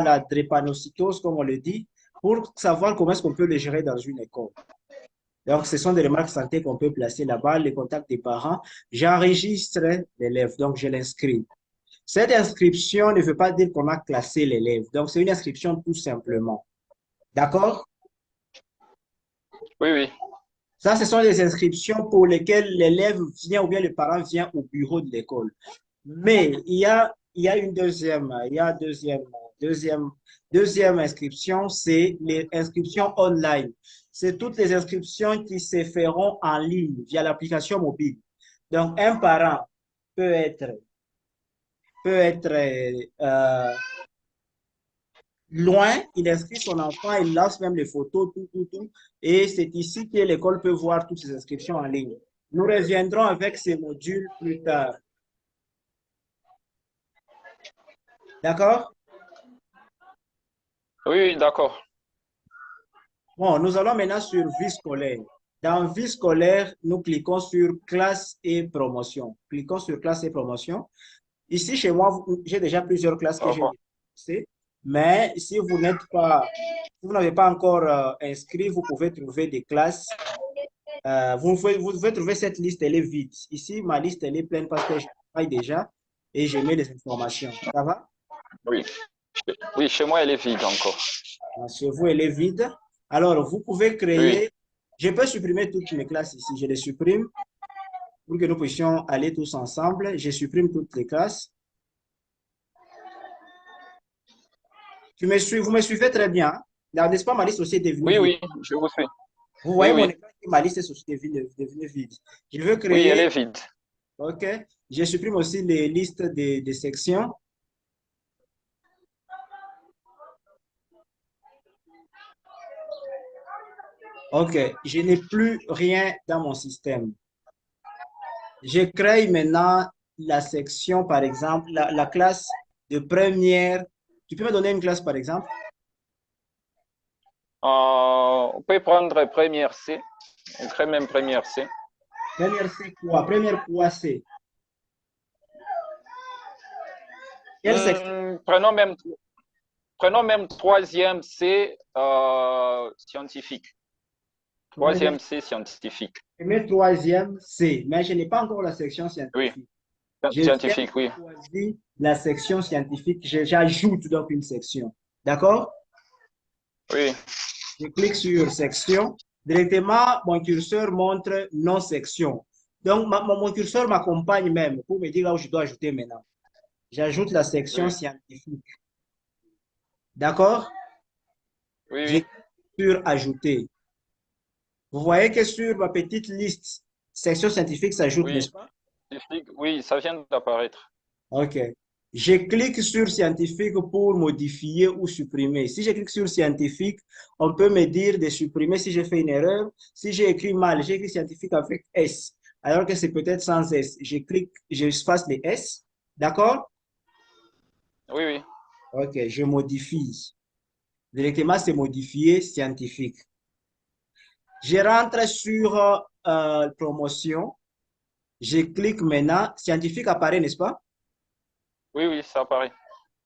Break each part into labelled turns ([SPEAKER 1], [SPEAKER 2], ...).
[SPEAKER 1] la drépanocytose, comme on le dit, pour savoir comment est-ce qu'on peut le gérer dans une école. Donc, ce sont des remarques santé qu'on peut placer là-bas, les contacts des parents. J'enregistre l'élève, donc je l'inscris. Cette inscription ne veut pas dire qu'on a classé l'élève. Donc, c'est une inscription tout simplement. D'accord?
[SPEAKER 2] Oui, oui.
[SPEAKER 1] Ça, ce sont des inscriptions pour lesquelles l'élève vient ou bien le parent vient au bureau de l'école. Mais il y a une deuxième inscription, c'est les inscriptions online. C'est toutes les inscriptions qui se feront en ligne via l'application mobile. Donc, un parent peut être, peut être loin, il inscrit son enfant, il lance même les photos, tout. Et c'est ici que l'école peut voir toutes ces inscriptions en ligne. Nous reviendrons avec ces modules plus tard. D'accord?
[SPEAKER 2] Oui, oui, d'accord.
[SPEAKER 1] Bon, nous allons maintenant sur vie scolaire. Dans vie scolaire, nous cliquons sur classe et promotion. Cliquons sur classe et promotion. Ici, chez moi, j'ai déjà plusieurs classes que
[SPEAKER 2] Au
[SPEAKER 1] j'ai
[SPEAKER 2] revoir.
[SPEAKER 1] lancées. Mais si vous n'êtes pas, si vous n'avez pas encore inscrit, vous pouvez trouver des classes. Vous pouvez trouver cette liste, elle est vide. Ici, ma liste, elle est pleine parce que je travaille déjà et je mets les informations. Ça va?
[SPEAKER 2] Oui. Oui, chez moi, elle est vide encore.
[SPEAKER 1] Chez vous, elle est vide. Alors, vous pouvez
[SPEAKER 2] Oui.
[SPEAKER 1] créer. Je peux supprimer toutes mes classes ici. Je les supprime pour que nous puissions aller tous ensemble. Je supprime toutes les classes. Vous me suivez très bien. Là, n'est-ce pas, ma liste aussi est devenue
[SPEAKER 2] Oui,
[SPEAKER 1] vide.
[SPEAKER 2] oui, je vous suis.
[SPEAKER 1] Vous
[SPEAKER 2] Oui,
[SPEAKER 1] voyez mon
[SPEAKER 2] oui.
[SPEAKER 1] écran, ma liste est aussi devenue vide. Je veux
[SPEAKER 2] Oui, elle
[SPEAKER 1] créer.
[SPEAKER 2] est vide.
[SPEAKER 1] OK. Je supprime aussi les listes des sections. OK. Je n'ai plus rien dans mon système. Je crée maintenant la section, par exemple, la classe de première. Tu peux me donner une classe, par exemple?
[SPEAKER 2] On peut prendre première C. On crée même première C.
[SPEAKER 1] Première, c'est quoi? Première, quoi, c'est? Quelle section?
[SPEAKER 2] Hmm, prenons même troisième C scientifique.
[SPEAKER 1] Troisième,
[SPEAKER 2] Troisième C scientifique.
[SPEAKER 1] premier, troisième, C. Mais je n'ai pas encore la section
[SPEAKER 2] Oui,
[SPEAKER 1] scientifique. Je viens
[SPEAKER 2] scientifique,
[SPEAKER 1] de
[SPEAKER 2] oui.
[SPEAKER 1] choisir la section scientifique. J'ajoute donc une section. D'accord?
[SPEAKER 2] Oui,
[SPEAKER 1] Je clique sur section. Directement, mon curseur montre non section. Donc, mon curseur m'accompagne même pour me dire là où je dois ajouter maintenant. J'ajoute la section
[SPEAKER 2] oui,
[SPEAKER 1] scientifique. D'accord?
[SPEAKER 2] oui,
[SPEAKER 1] Je
[SPEAKER 2] oui.
[SPEAKER 1] clique sur ajouter. Vous voyez que sur ma petite liste, section scientifique s'ajoute,
[SPEAKER 2] Oui,
[SPEAKER 1] n'est-ce pas?
[SPEAKER 2] scientifique, oui, ça vient d'apparaître.
[SPEAKER 1] OK. Je clique sur scientifique pour modifier ou supprimer. Si je clique sur scientifique, on peut me dire de supprimer si j'ai fait une erreur. Si j'ai écrit mal, j'ai écrit scientifique avec S, alors que c'est peut-être sans S. Je clique, je fasse les S. D'accord?
[SPEAKER 2] Oui, oui.
[SPEAKER 1] OK, je modifie. Directement, c'est modifié scientifique. Je rentre sur promotion. Je clique maintenant. Scientifique apparaît, n'est-ce pas?
[SPEAKER 2] Oui, oui, ça apparaît.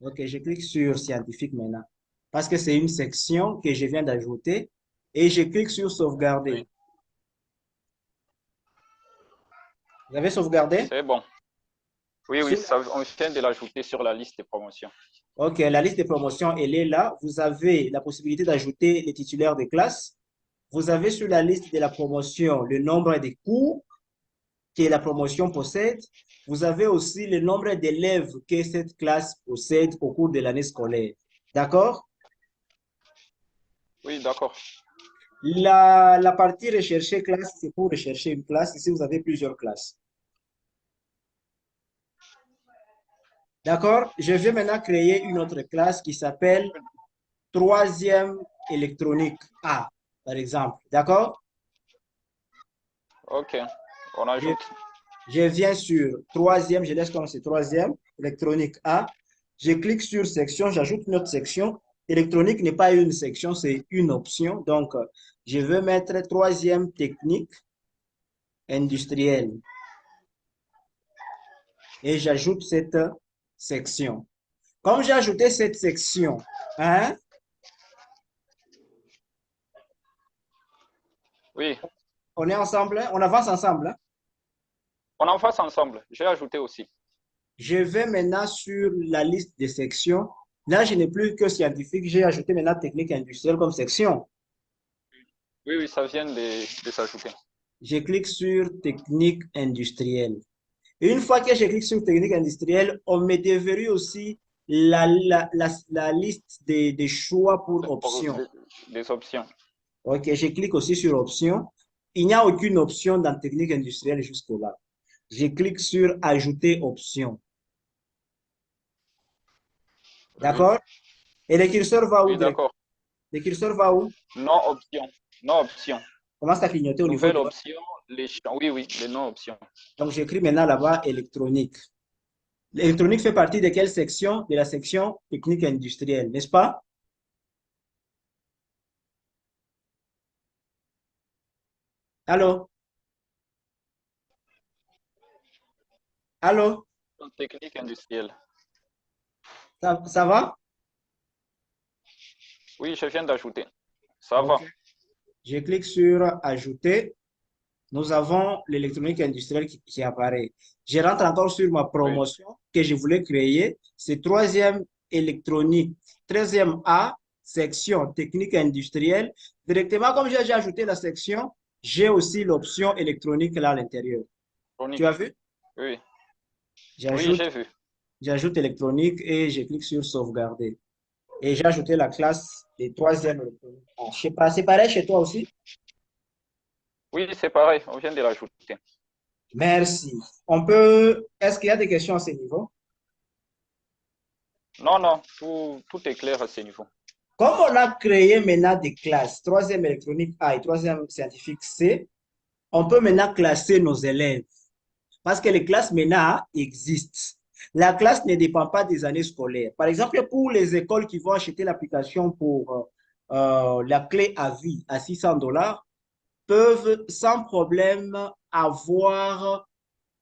[SPEAKER 1] Ok, je clique sur scientifique maintenant. Parce que c'est une section que je viens d'ajouter. Et je clique sur
[SPEAKER 2] Oui,
[SPEAKER 1] sauvegarder. Vous avez sauvegardé?
[SPEAKER 2] c'est bon. Oui, oui,
[SPEAKER 1] Sur
[SPEAKER 2] ça, on vient de l'ajouter sur la liste des promotions.
[SPEAKER 1] Ok, la liste des promotions, elle est là. Vous avez la possibilité d'ajouter les titulaires de classe. Vous avez sur la liste de la promotion le nombre de cours que la promotion possède. Vous avez aussi le nombre d'élèves que cette classe possède au cours de l'année scolaire. D'accord?
[SPEAKER 2] Oui, d'accord.
[SPEAKER 1] La partie rechercher classe, c'est pour rechercher une classe. Ici, vous avez plusieurs classes. D'accord? Je vais maintenant créer une autre classe qui s'appelle troisième électronique A, par exemple. D'accord?
[SPEAKER 2] Ok, on
[SPEAKER 1] Je,
[SPEAKER 2] ajoute.
[SPEAKER 1] je viens sur troisième, je laisse comme c'est troisième électronique A. Je clique sur section, j'ajoute une autre section. Électronique n'est pas une section, c'est une option. Donc, je veux mettre troisième technique industrielle et j'ajoute cette section. Comme j'ai ajouté cette section, Hein?
[SPEAKER 2] Oui,
[SPEAKER 1] On est ensemble, hein? On avance ensemble, hein?
[SPEAKER 2] on en fasse ensemble. J'ai ajouté aussi.
[SPEAKER 1] Je vais maintenant sur la liste des sections. Là, je n'ai plus que scientifique. J'ai ajouté maintenant technique industrielle comme section.
[SPEAKER 2] Oui, oui, ça vient de s'ajouter.
[SPEAKER 1] Je clique sur technique industrielle. Et une fois que je clique sur technique industrielle, on me déverrouille aussi la liste des choix pour
[SPEAKER 2] Pour
[SPEAKER 1] options.
[SPEAKER 2] des options.
[SPEAKER 1] OK, je clique aussi sur options. Il n'y a aucune option dans technique industrielle jusque-là. Je clique sur ajouter option.
[SPEAKER 2] Oui,
[SPEAKER 1] D'accord? Et le curseur va où
[SPEAKER 2] oui,
[SPEAKER 1] direct?
[SPEAKER 2] d'accord.
[SPEAKER 1] Le curseur va où?
[SPEAKER 2] Non option. Non option.
[SPEAKER 1] Commence à clignoter au niveau
[SPEAKER 2] Nouvelle
[SPEAKER 1] droit.
[SPEAKER 2] option, les champs. Oui, oui, les non options.
[SPEAKER 1] Donc, j'écris maintenant là-bas électronique. L'électronique fait partie de quelle section? De la section technique industrielle, n'est-ce pas? Allô? Allô?
[SPEAKER 2] Technique industrielle.
[SPEAKER 1] Ça va?
[SPEAKER 2] Oui, je viens d'ajouter. Ça
[SPEAKER 1] OK.
[SPEAKER 2] va.
[SPEAKER 1] Je clique sur ajouter. Nous avons l'électronique industrielle qui apparaît. Je rentre encore sur ma
[SPEAKER 2] Oui,
[SPEAKER 1] promotion que je voulais créer. C'est troisième électronique, 13e A, section technique industrielle. Directement, comme j'ai déjà ajouté la section, j'ai aussi l'option électronique là à l'intérieur. Tu as
[SPEAKER 2] chronique.
[SPEAKER 1] vu?
[SPEAKER 2] Oui, oui,
[SPEAKER 1] J'ajoute,
[SPEAKER 2] j'ai vu.
[SPEAKER 1] j'ajoute électronique et je clique sur sauvegarder. Et j'ai ajouté la classe des troisième électronique. Ah, je sais pas, c'est pareil chez toi aussi?
[SPEAKER 2] Oui, c'est pareil, on vient de l'ajouter.
[SPEAKER 1] Merci. Est-ce qu'il y a des questions à ce niveau?
[SPEAKER 2] Non, non, tout est clair à ce niveau.
[SPEAKER 1] Comme on a créé maintenant des classes, troisième électronique A et troisième scientifique C, on peut maintenant classer nos élèves. Parce que les classes maintenant existent. La classe ne dépend pas des années scolaires. Par exemple, pour les écoles qui vont acheter l'application pour la clé à vie à 600 dollars, peuvent sans problème avoir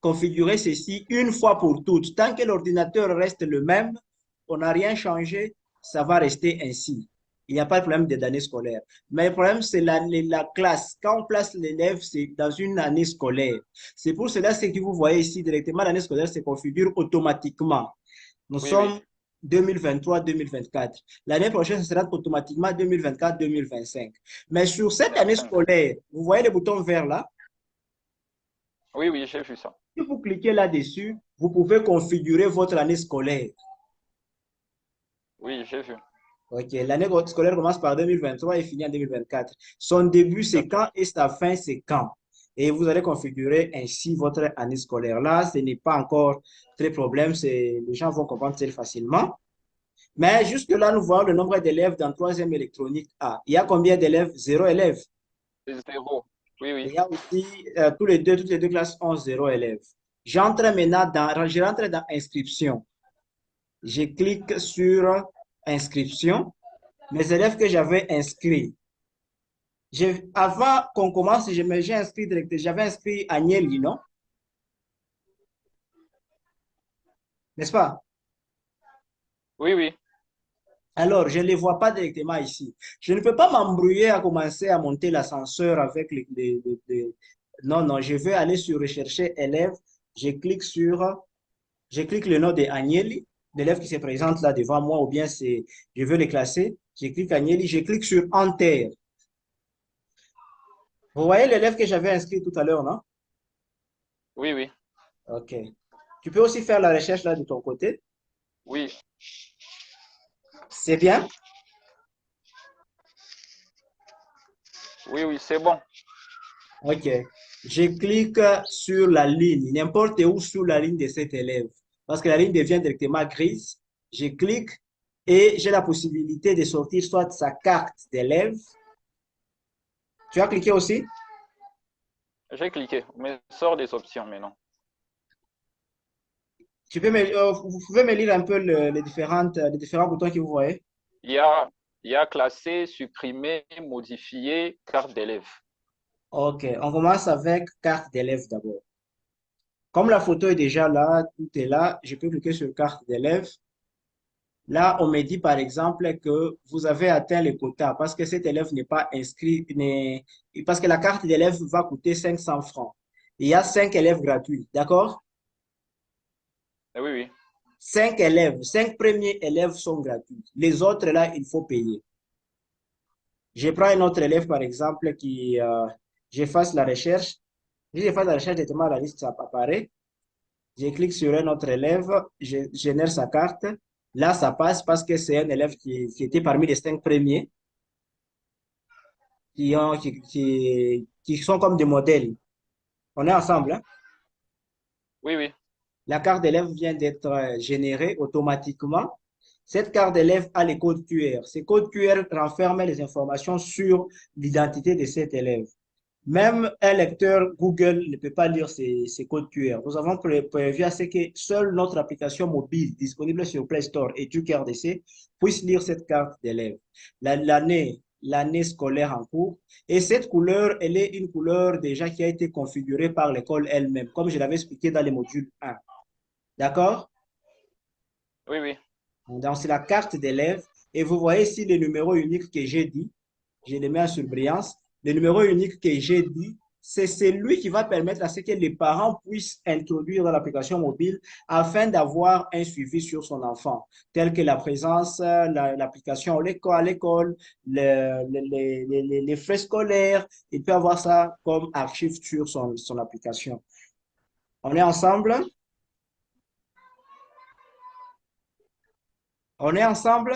[SPEAKER 1] configuré ceci une fois pour toutes. Tant que l'ordinateur reste le même, on n'a rien changé, ça va rester ainsi. Il n'y a pas de problème des années scolaires. Mais le problème, c'est la classe. Quand on place l'élève, c'est dans une année scolaire. C'est pour cela ce que vous voyez ici directement, l'année scolaire se configure automatiquement. Nous
[SPEAKER 2] Oui, oui,
[SPEAKER 1] sommes 2023-2024. L'année prochaine, ce sera automatiquement 2024-2025. Mais sur cette année
[SPEAKER 2] 25.
[SPEAKER 1] scolaire, vous voyez le bouton vert là?
[SPEAKER 2] Oui, oui, j'ai vu ça.
[SPEAKER 1] Si vous cliquez là-dessus, vous pouvez configurer votre année scolaire.
[SPEAKER 2] Oui, j'ai vu.
[SPEAKER 1] Ok, l'année scolaire commence par 2023 et finit en 2024. Son début, c'est
[SPEAKER 2] D'accord.
[SPEAKER 1] quand et sa fin, c'est quand. Et vous allez configurer ainsi votre année scolaire. Là, ce n'est pas encore très problème, les gens vont comprendre très facilement. Mais jusque-là, nous voyons le nombre d'élèves dans troisième électronique A. Il y a combien d'élèves? Zéro élève.
[SPEAKER 2] C'est zéro. Oui,
[SPEAKER 1] Et
[SPEAKER 2] oui.
[SPEAKER 1] il y a aussi toutes les deux classes ont zéro élève. Je rentre dans inscription. Je clique sur inscription. Mes élèves que j'avais inscrits. Avant qu'on commence, j'ai inscrit j'avais inscrit Agnelli, non? N'est-ce pas?
[SPEAKER 2] Oui, oui.
[SPEAKER 1] Alors, je ne les vois pas directement ici. Je ne peux pas m'embrouiller à commencer à monter l'ascenseur avec Non, non, je vais aller sur rechercher élèves. Je clique sur, je clique le nom de Agnelli, l'élève qui se présente là devant moi, ou bien je veux le classer. Je clique Agnelli, je clique sur Enter. Vous voyez l'élève que j'avais inscrit tout à l'heure, non?
[SPEAKER 2] Oui, oui.
[SPEAKER 1] OK. Tu peux aussi faire la recherche là de ton côté.
[SPEAKER 2] Oui.
[SPEAKER 1] C'est bien?
[SPEAKER 2] Oui, oui, c'est bon.
[SPEAKER 1] OK. Je clique sur la ligne, n'importe où sur la ligne de cet élève, parce que la ligne devient directement grise. Je clique et j'ai la possibilité de sortir soit sa carte d'élève. Tu as cliqué aussi?
[SPEAKER 2] J'ai cliqué. Mais sort des options maintenant.
[SPEAKER 1] Vous pouvez me lire un peu les différents boutons que vous voyez?
[SPEAKER 2] Il y a, il y a classé, supprimer, modifier, carte d'élève.
[SPEAKER 1] OK. On commence avec carte d'élève d'abord. Comme la photo est déjà là, tout est là, je peux cliquer sur carte d'élève. Là, on me dit par exemple que vous avez atteint le quota parce que cet élève n'est pas inscrit, parce que la carte d'élève va coûter 500 francs. Il y a 5 élèves gratuits, d'accord?
[SPEAKER 2] Oui, oui.
[SPEAKER 1] 5 élèves, 5 premiers élèves sont gratuits. Les autres, là, il faut payer. Je prends un autre élève, par exemple, je fasse la recherche. Si je fais la recherche, directement la liste ça apparaît. Je clique sur un autre élève, je génère sa carte. Là, ça passe parce que c'est un élève qui était parmi les 5 premiers qui sont comme des modèles. On est ensemble, hein?
[SPEAKER 2] Oui, oui.
[SPEAKER 1] La carte d'élève vient d'être générée automatiquement. Cette carte d'élève a les codes QR. Ces codes QR renferment les informations sur l'identité de cet élève. Même un lecteur Google ne peut pas lire ces codes QR. Nous avons prévu à ce que seule notre application mobile disponible sur Play Store et RDC puisse lire cette carte d'élève. L'année scolaire en cours. Et cette couleur, elle est une couleur déjà qui a été configurée par l'école elle-même, comme je l'avais expliqué dans les modules 1. D'accord?
[SPEAKER 2] Oui, oui.
[SPEAKER 1] Donc, c'est la carte d'élève. Et vous voyez ici les numéros uniques que j'ai dit. Je les mets en surbrillance. Le numéro unique que j'ai dit, c'est celui qui va permettre à ce que les parents puissent introduire dans l'application mobile afin d'avoir un suivi sur son enfant, tel que la présence, l'application à l'école, les frais scolaires. Il peut avoir ça comme archive sur son application. On est ensemble? On est ensemble?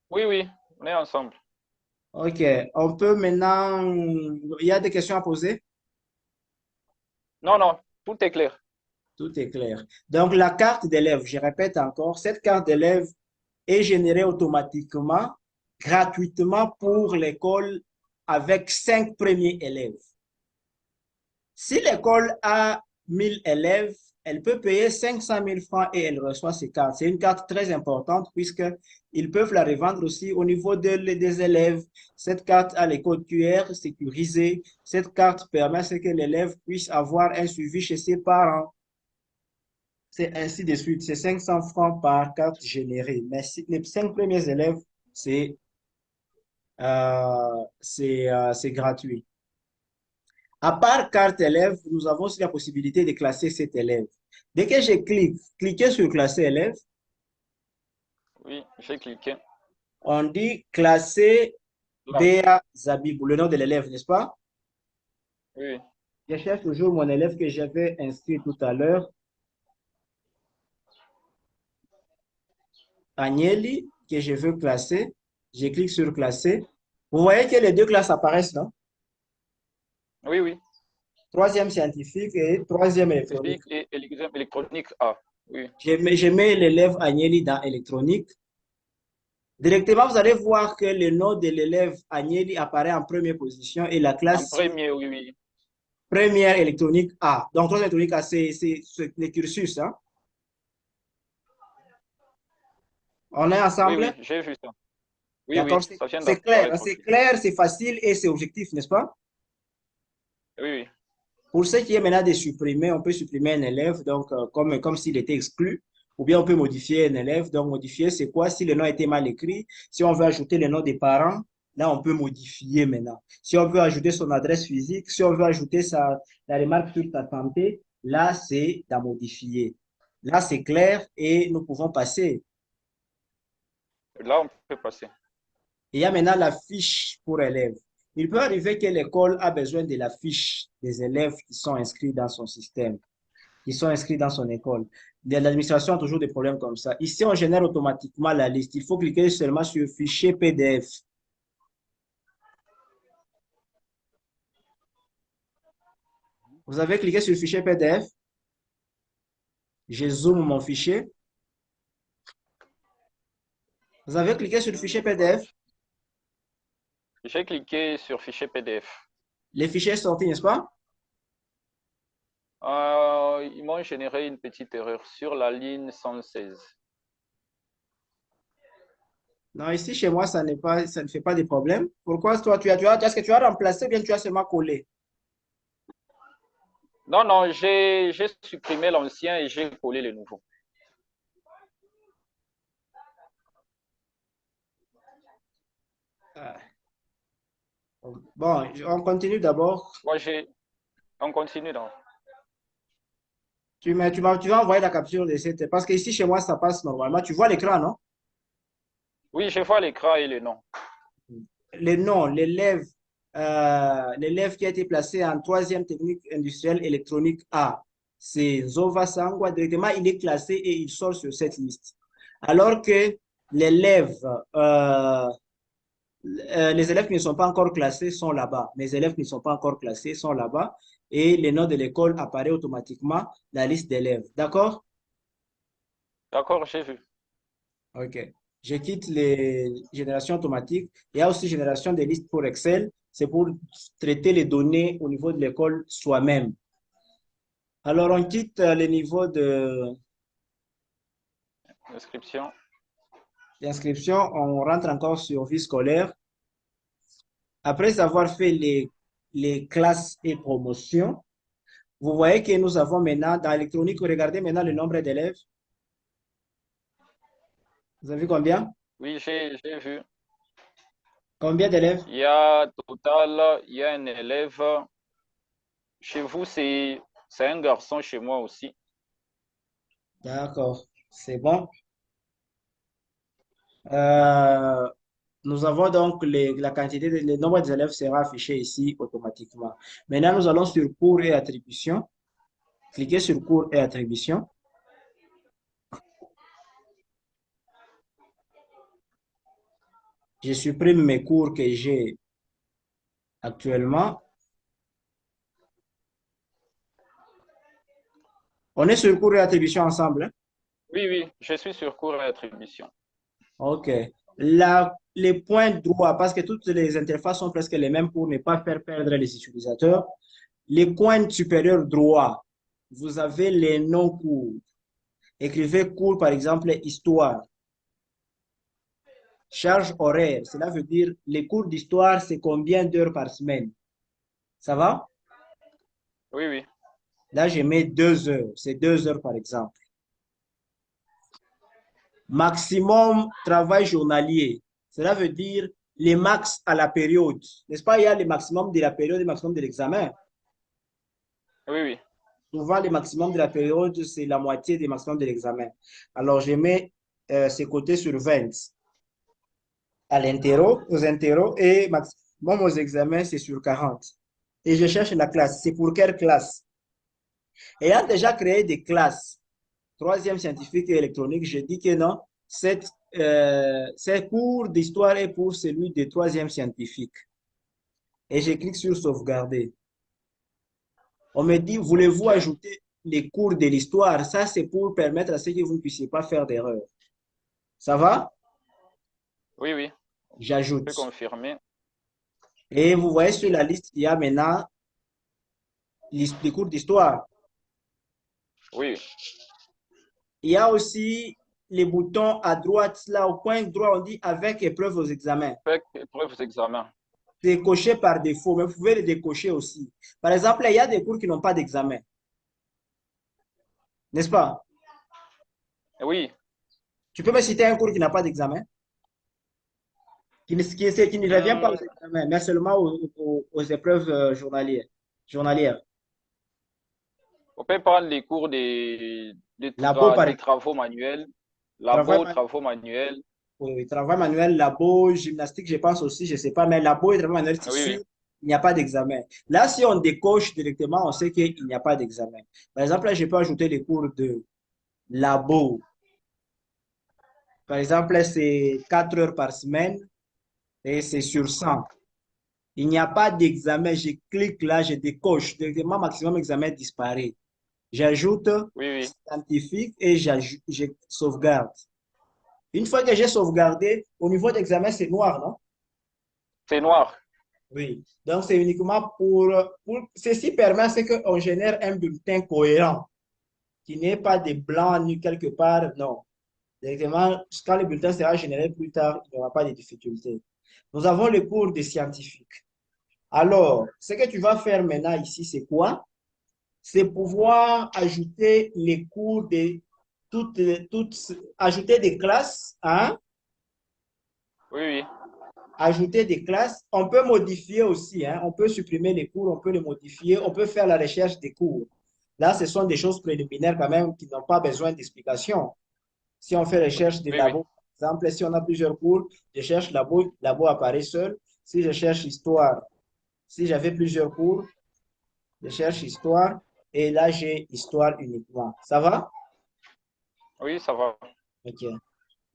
[SPEAKER 2] Oui, oui. On est ensemble.
[SPEAKER 1] Ok, on peut maintenant. Il y a des questions à poser?
[SPEAKER 2] Non, non. Tout est clair.
[SPEAKER 1] Tout est clair. Donc, la carte d'élève, je répète encore, cette carte d'élève est générée automatiquement, gratuitement pour l'école avec 5 premiers élèves. Si l'école a 1000 élèves, elle peut payer 500 000 francs et elle reçoit ces cartes. C'est une carte très importante puisqu'ils peuvent la revendre aussi au niveau des élèves. Cette carte a les codes QR sécurisés. Cette carte permet à ce que l'élève puisse avoir un suivi chez ses parents. C'est ainsi de suite. C'est 500 francs par carte générée. Mais si les 5 premiers élèves, c'est c'est gratuit. À part carte élève, nous avons aussi la possibilité de classer cet élève. Dès que je cliquez sur classer élève,
[SPEAKER 2] Oui, j'ai cliqué.
[SPEAKER 1] on dit classer
[SPEAKER 2] Là.
[SPEAKER 1] Béa Zabibou, le nom de l'élève, n'est-ce pas?
[SPEAKER 2] Oui, oui.
[SPEAKER 1] Je cherche toujours mon élève que j'avais inscrit tout à l'heure, Agnelli, que je veux classer. Je clique sur classer. Vous voyez que les deux classes apparaissent, non?
[SPEAKER 2] Oui, oui.
[SPEAKER 1] Troisième scientifique et troisième électronique.
[SPEAKER 2] Physique et électronique A. Oui.
[SPEAKER 1] Je mets l'élève Agnelli dans électronique. Directement, vous allez voir que le nom de l'élève Agnelli apparaît en première position et la
[SPEAKER 2] En
[SPEAKER 1] classe
[SPEAKER 2] premier, oui, oui.
[SPEAKER 1] première électronique A. Donc, troisième électronique A, c'est le cursus. Hein? On est
[SPEAKER 2] Oui,
[SPEAKER 1] ensemble?
[SPEAKER 2] oui, j'ai vu ça. Oui, oui,
[SPEAKER 1] D'accord?
[SPEAKER 2] ça vient
[SPEAKER 1] C'est
[SPEAKER 2] d'apparaître aussi.
[SPEAKER 1] clair, c'est facile et c'est objectif, n'est-ce pas?
[SPEAKER 2] Oui, oui.
[SPEAKER 1] Pour ce qui est maintenant de supprimer, on peut supprimer un élève, donc comme s'il était exclu, ou bien on peut modifier un élève. Donc, modifier, c'est quoi? Si le nom était mal écrit, si on veut ajouter le nom des parents, là, on peut modifier maintenant. Si on veut ajouter son adresse physique, si on veut ajouter la remarque sur sa santé, là, c'est à modifier. Là, c'est clair et nous pouvons passer.
[SPEAKER 2] Là, on peut passer.
[SPEAKER 1] Il y a maintenant la fiche pour élèves. Il peut arriver que l'école a besoin de la fiche des élèves qui sont inscrits dans son système, qui sont inscrits dans son école. L'administration a toujours des problèmes comme ça. Ici, on génère automatiquement la liste. Il faut cliquer seulement sur fichier PDF. Vous avez cliqué sur fichier PDF. Je zoome mon fichier. Vous avez cliqué sur le fichier PDF.
[SPEAKER 2] J'ai cliqué sur fichier PDF.
[SPEAKER 1] Les fichiers sont sortis, n'est-ce pas?
[SPEAKER 2] Ils m'ont généré une petite erreur sur la ligne 116.
[SPEAKER 1] Non, ici, chez moi, ça ne fait pas de problème. Pourquoi toi, est-ce que tu as remplacé ou bien tu as seulement collé?
[SPEAKER 2] Non, non, j'ai supprimé l'ancien et j'ai collé le nouveau.
[SPEAKER 1] Ah, bon, on continue d'abord.
[SPEAKER 2] Moi, on continue donc.
[SPEAKER 1] Tu vas envoyer la capture de cette... Parce que ici, chez moi, ça passe normalement. Tu vois l'écran, non?
[SPEAKER 2] Oui, je vois l'écran et le nom.
[SPEAKER 1] Les noms, l'élève qui a été placé en troisième technique industrielle électronique A, c'est Zova Sangwa. Directement, il est classé et il sort sur cette liste. Alors que l'élève, euh, les élèves qui ne sont pas encore classés sont là-bas. Mes élèves qui ne sont pas encore classés sont là-bas et les noms de l'école apparaît automatiquement la liste d'élèves. D'accord?
[SPEAKER 2] D'accord, j'ai vu.
[SPEAKER 1] OK. Je quitte les générations automatiques. Il y a aussi génération des listes pour Excel. C'est pour traiter les données au niveau de l'école soi-même. Alors, on quitte le niveau
[SPEAKER 2] Inscription.
[SPEAKER 1] d'inscription. On rentre encore sur vie scolaire. Après avoir fait les classes et promotions, vous voyez que nous avons maintenant dans l'électronique, regardez maintenant le nombre d'élèves. Vous avez vu combien?
[SPEAKER 2] Oui, j'ai vu.
[SPEAKER 1] Combien d'élèves?
[SPEAKER 2] Il y a total, il y a un élève. Chez vous, c'est un garçon, chez moi aussi.
[SPEAKER 1] D'accord, c'est bon. Euh, Nous avons donc la quantité, le nombre des élèves sera affiché ici automatiquement. Maintenant, nous allons sur cours et attribution. Cliquez sur cours et attribution. Je supprime mes cours que j'ai actuellement. On est sur cours et attribution ensemble, hein?
[SPEAKER 2] Oui, oui, je suis sur cours et attribution.
[SPEAKER 1] OK. Les points droits, parce que toutes les interfaces sont presque les mêmes pour ne pas faire perdre les utilisateurs. Les points supérieurs droits, vous avez les noms-cours. Écrivez cours, par exemple, histoire. Charge horaire, cela veut dire les cours d'histoire, c'est combien d'heures par semaine? Ça va?
[SPEAKER 2] Oui, oui,
[SPEAKER 1] Là, je mets 2 heures. C'est 2 heures par exemple. Maximum travail journalier. Cela veut dire les max à la période. N'est-ce pas? Il y a le maximum de la période et le maximum de l'examen.
[SPEAKER 2] oui, oui.
[SPEAKER 1] Souvent, le maximum de la période, c'est la moitié du maximum de l'examen. Alors, je mets ces côtés sur 20 à l'interro, aux interros et maximum aux examens, c'est sur 40. Et je cherche la classe. C'est pour quelle classe? Ayant déjà créé des classes, troisième scientifique et électronique, je dis que non, ces cours d'histoire est pour celui de troisième scientifique. Et je clique sur sauvegarder. On me dit, voulez-vous
[SPEAKER 2] OK.
[SPEAKER 1] ajouter les cours de l'histoire? Ça, c'est pour permettre à ce que vous ne puissiez pas faire d'erreur. Ça va?
[SPEAKER 2] Oui, oui, je peux
[SPEAKER 1] J'ajoute.
[SPEAKER 2] confirmer.
[SPEAKER 1] Et vous voyez sur la liste, il y a maintenant les cours d'histoire.
[SPEAKER 2] Oui,
[SPEAKER 1] Il y a aussi les boutons à droite, là, au coin droit, on dit avec épreuve aux examens.
[SPEAKER 2] avec épreuve d'examen.
[SPEAKER 1] C'est coché par défaut, mais vous pouvez les décocher aussi. Par exemple, il y a des cours qui n'ont pas d'examen, n'est-ce pas?
[SPEAKER 2] Oui,
[SPEAKER 1] Tu peux me citer un cours qui n'a pas d'examen, qui ne revient pas aux
[SPEAKER 2] hum,
[SPEAKER 1] examens, mais seulement aux épreuves journalières.
[SPEAKER 2] on peut prendre les cours
[SPEAKER 1] Labo, par
[SPEAKER 2] des
[SPEAKER 1] exemple.
[SPEAKER 2] travaux manuels,
[SPEAKER 1] Travail,
[SPEAKER 2] labo, travaux manuels.
[SPEAKER 1] oui, oui, travail manuel, labo, gymnastique, je pense aussi, je ne sais pas, mais labo et travail manuel, c'est
[SPEAKER 2] Oui,
[SPEAKER 1] sûr,
[SPEAKER 2] oui,
[SPEAKER 1] il n'y a pas d'examen. Là, si on décoche directement, on sait qu'il n'y a pas d'examen. Par exemple, là, je peux ajouter les cours de labo. Par exemple, c'est 4 heures par semaine et c'est sur 100. Il n'y a pas d'examen. Je clique là, je décoche. Directement, maximum examen disparaît. J'ajoute
[SPEAKER 2] oui, oui.
[SPEAKER 1] scientifique et je sauvegarde. Une fois que j'ai sauvegardé, au niveau d'examen, c'est noir, non?
[SPEAKER 2] C'est noir.
[SPEAKER 1] Oui. Donc, c'est uniquement ceci permet à ce qu'on génère un bulletin cohérent, qui n'est pas de blanc ni quelque part, non. Directement, quand le bulletin sera généré plus tard, il n'y aura pas de difficulté. Nous avons le cours des scientifiques. Alors, ce que tu vas faire maintenant ici, c'est quoi? C'est pouvoir ajouter les cours de ajouter des classes, hein?
[SPEAKER 2] Oui, oui.
[SPEAKER 1] ajouter des classes. On peut modifier aussi, hein. On peut supprimer les cours, on peut les modifier, on peut faire la recherche des cours. Là, ce sont des choses préliminaires quand même qui n'ont pas besoin d'explication. Si on fait recherche des
[SPEAKER 2] Oui, oui.
[SPEAKER 1] labos, par exemple, si on a plusieurs cours, je cherche labo, labo apparaît seul. Si je cherche histoire, si j'avais plusieurs cours, je cherche histoire et là, j'ai histoire uniquement. Ça va?
[SPEAKER 2] Oui, ça va.
[SPEAKER 1] OK.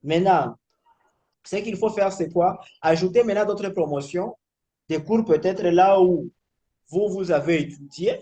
[SPEAKER 1] Maintenant, ce qu'il faut faire, c'est quoi? Ajouter maintenant d'autres promotions, des cours peut-être là où vous avez étudié.